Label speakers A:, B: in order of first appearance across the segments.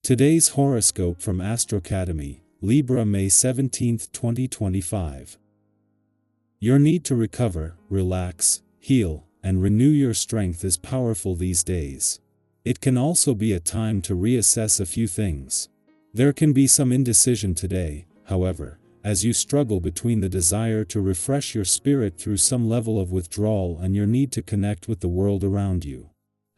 A: Today's horoscope from Astrocademy, Libra, May 17, 2025. Your need to recover, relax, heal, and renew your strength is powerful these days. It can also be a time to reassess a few things. There can be some indecision today, however, as you struggle between the desire to refresh your spirit through some level of withdrawal and your need to connect with the world around you.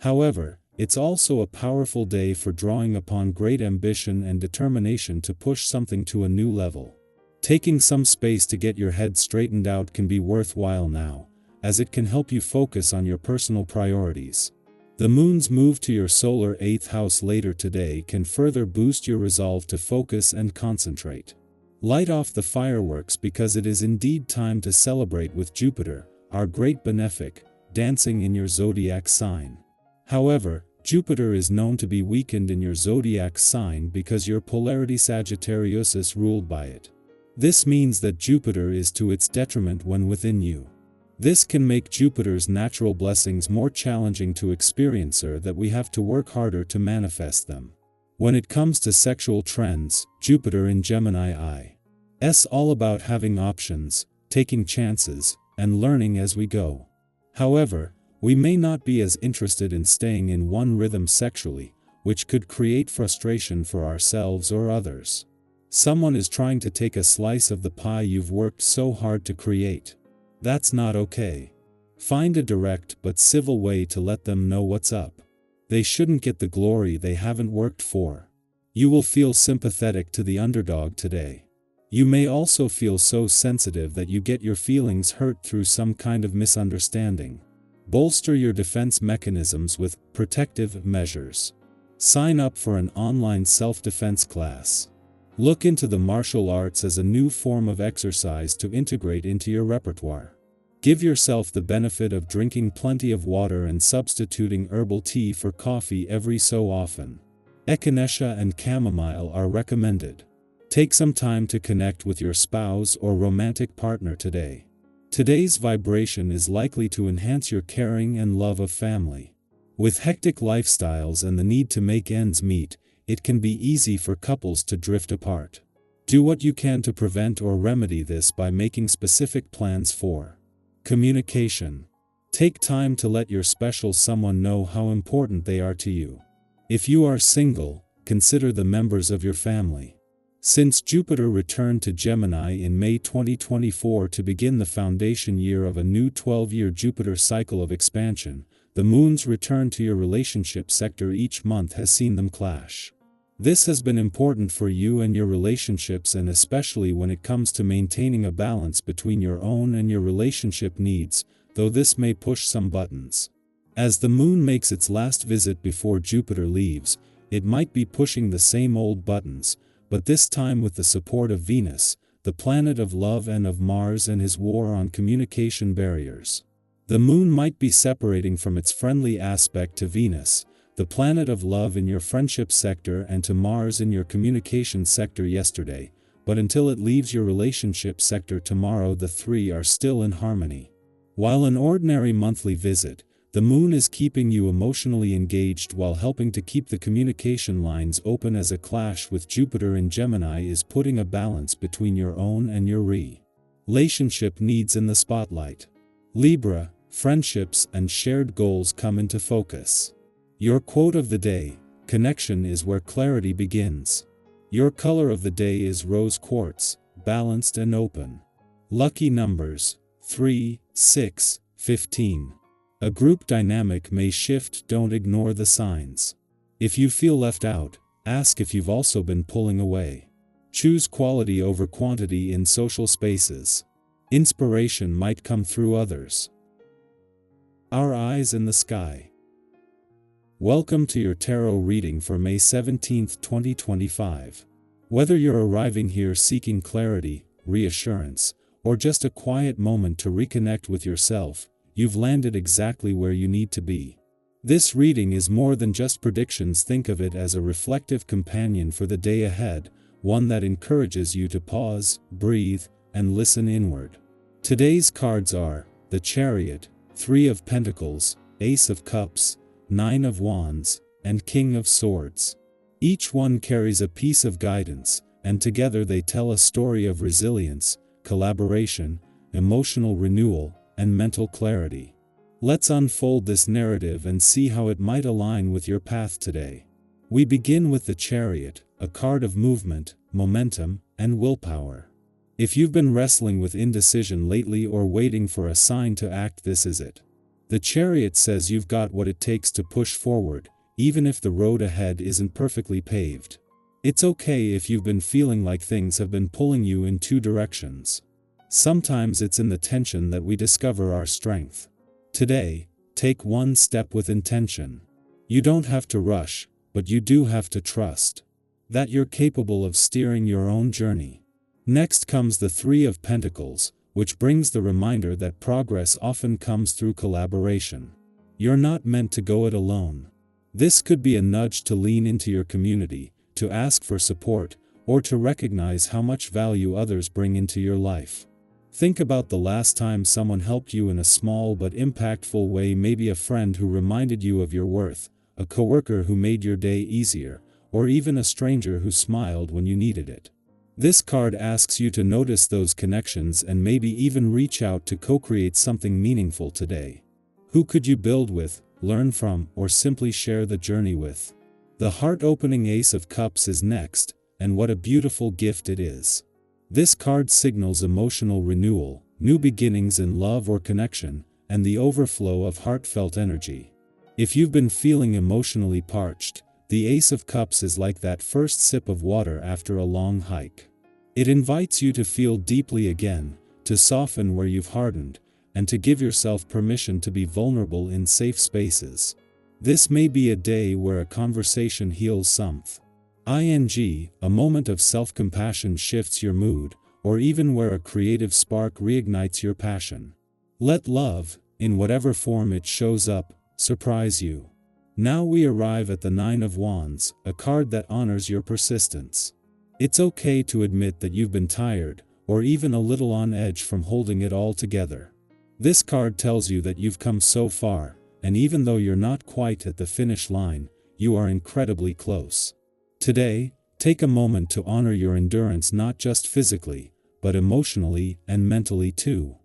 A: However, it's also a powerful day for drawing upon great ambition and determination to push something to a new level. Taking some space to get your head straightened out can be worthwhile now, as it can help you focus on your personal priorities. The moon's move to your solar 8th house later today can further boost your resolve to focus and concentrate. Light off the fireworks because it is indeed time to celebrate with Jupiter, our great benefic, dancing in your zodiac sign. However, Jupiter is known to be weakened in your zodiac sign because your polarity Sagittarius is ruled by it. This means that Jupiter is to its detriment when within you. This can make Jupiter's natural blessings more challenging to experience, or that we have to work harder to manifest them. When it comes to sexual trends, Jupiter in Gemini is all about having options, taking chances, and learning as we go. However, we may not be as interested in staying in one rhythm sexually, which could create frustration for ourselves or others. Someone is trying to take a slice of the pie you've worked so hard to create. That's not okay. Find a direct but civil way to let them know what's up. They shouldn't get the glory they haven't worked for. You will feel sympathetic to the underdog today. You may also feel so sensitive that you get your feelings hurt through some kind of misunderstanding. Bolster your defense mechanisms with protective measures. Sign up for an online self-defense class. Look into the martial arts as a new form of exercise to integrate into your repertoire. Give yourself the benefit of drinking plenty of water and substituting herbal tea for coffee every so often. Echinacea and chamomile are recommended. Take some time to connect with your spouse or romantic partner today. Today's vibration is likely to enhance your caring and love of family. With hectic lifestyles and the need to make ends meet, it can be easy for couples to drift apart. Do what you can to prevent or remedy this by making specific plans for communication. Take time to let your special someone know how important they are to you. If you are single, consider the members of your family. Since Jupiter returned to Gemini in May 2024 to begin the foundation year of a new 12-year Jupiter cycle of expansion, the moon's return to your relationship sector each month has seen them clash. This has been important for you and your relationships, and especially when it comes to maintaining a balance between your own and your relationship needs, though this may push some buttons. As the moon makes its last visit before Jupiter leaves, it might be pushing the same old buttons, but this time with the support of Venus, the planet of love, and of Mars and his war on communication barriers. The moon might be separating from its friendly aspect to Venus, the planet of love, in your friendship sector, and to Mars in your communication sector yesterday, but until it leaves your relationship sector tomorrow, the three are still in harmony. While an ordinary monthly visit, the moon is keeping you emotionally engaged while helping to keep the communication lines open, as a clash with Jupiter in Gemini is putting a balance between your own and your relationship needs in the spotlight. Libra, friendships and shared goals come into focus. Your quote of the day: connection is where clarity begins. Your color of the day is rose quartz, balanced and open. Lucky numbers: 3, 6, 15. A group dynamic may shift. Don't ignore the signs. If you feel left out, ask if you've also been pulling away. Choose quality over quantity in social spaces. Inspiration might come through others. Our eyes in the sky. Welcome to your tarot reading for May 17, 2025. Whether you're arriving here seeking clarity, reassurance, or just a quiet moment to reconnect with yourself, you've landed exactly where you need to be. This reading is more than just predictions. Think of it as a reflective companion for the day ahead, one that encourages you to pause, breathe, and listen inward. Today's cards are the Chariot, 3 of Pentacles, Ace of Cups, 9 of Wands, and King of Swords. Each one carries a piece of guidance, and together they tell a story of resilience, collaboration, emotional renewal, and mental clarity. Let's unfold this narrative and see how it might align with your path today. We begin with the Chariot, a card of movement, momentum, and willpower. If you've been wrestling with indecision lately or waiting for a sign to act, this is it. The Chariot says you've got what it takes to push forward, even if the road ahead isn't perfectly paved. It's okay if you've been feeling like things have been pulling you in two directions. Sometimes it's in the tension that we discover our strength. Today, take one step with intention. You don't have to rush, but you do have to trust that you're capable of steering your own journey. Next comes the Three of Pentacles, which brings the reminder that progress often comes through collaboration. You're not meant to go it alone. This could be a nudge to lean into your community, to ask for support, or to recognize how much value others bring into your life. Think about the last time someone helped you in a small but impactful way, maybe a friend who reminded you of your worth, a coworker who made your day easier, or even a stranger who smiled when you needed it. This card asks you to notice those connections and maybe even reach out to co-create something meaningful today. Who could you build with, learn from, or simply share the journey with? The heart-opening Ace of Cups is next, and what a beautiful gift it is. This card signals emotional renewal, new beginnings in love or connection, and the overflow of heartfelt energy. If you've been feeling emotionally parched, the Ace of Cups is like that first sip of water after a long hike. It invites you to feel deeply again, to soften where you've hardened, and to give yourself permission to be vulnerable in safe spaces. This may be a day where a conversation heals something. A moment of self-compassion shifts your mood, or even where a creative spark reignites your passion. Let love, in whatever form it shows up, surprise you. Now we arrive at the Nine of Wands, a card that honors your persistence. It's okay to admit that you've been tired, or even a little on edge from holding it all together. This card tells you that you've come so far, and even though you're not quite at the finish line, you are incredibly close. Today, take a moment to honor your endurance, not just physically, but emotionally and mentally too.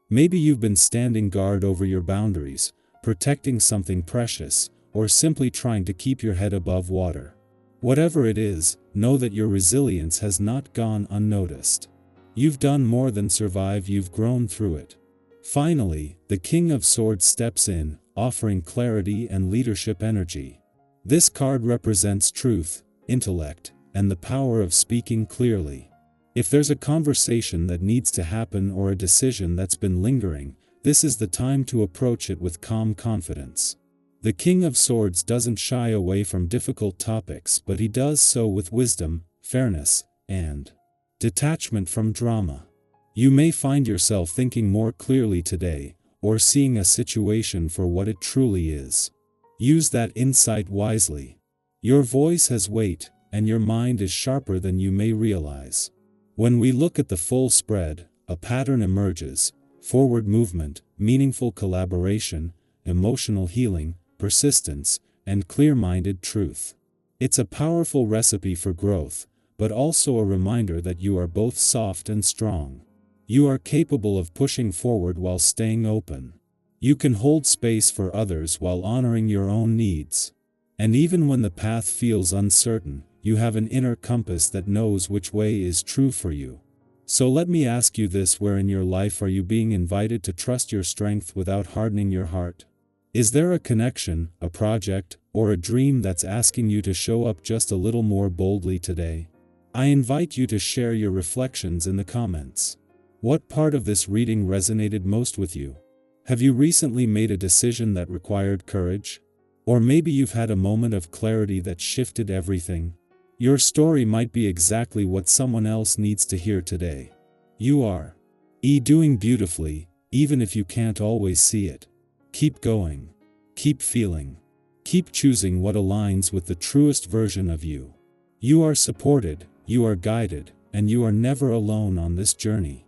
A: Maybe you've been standing guard over your boundaries, protecting something precious, or simply trying to keep your head above water. Whatever it is, know that your resilience has not gone unnoticed. You've done more than survive, you've grown through it. Finally, the King of Swords steps in, offering clarity and leadership energy. This card represents truth, intellect, and the power of speaking clearly. If there's a conversation that needs to happen or a decision that's been lingering, this is the time to approach it with calm confidence. The King of Swords doesn't shy away from difficult topics, but he does so with wisdom, fairness, and detachment from drama. You may find yourself thinking more clearly today, or seeing a situation for what it truly is. Use that insight wisely. Your voice has weight, and your mind is sharper than you may realize. When we look at the full spread, a pattern emerges: forward movement, meaningful collaboration, emotional healing, persistence, and clear-minded truth. It's a powerful recipe for growth, but also a reminder that you are both soft and strong. You are capable of pushing forward while staying open. You can hold space for others while honoring your own needs. And even when the path feels uncertain, you have an inner compass that knows which way is true for you. So let me ask you this: where in your life are you being invited to trust your strength without hardening your heart? Is there a connection, a project, or a dream that's asking you to show up just a little more boldly today? I invite you to share your reflections in the comments. What part of this reading resonated most with you? Have you recently made a decision that required courage? Or maybe you've had a moment of clarity that shifted everything? Your story might be exactly what someone else needs to hear today. You are doing beautifully, even if you can't always see it. Keep going. Keep feeling. Keep choosing what aligns with the truest version of you. You are supported, you are guided, and you are never alone on this journey.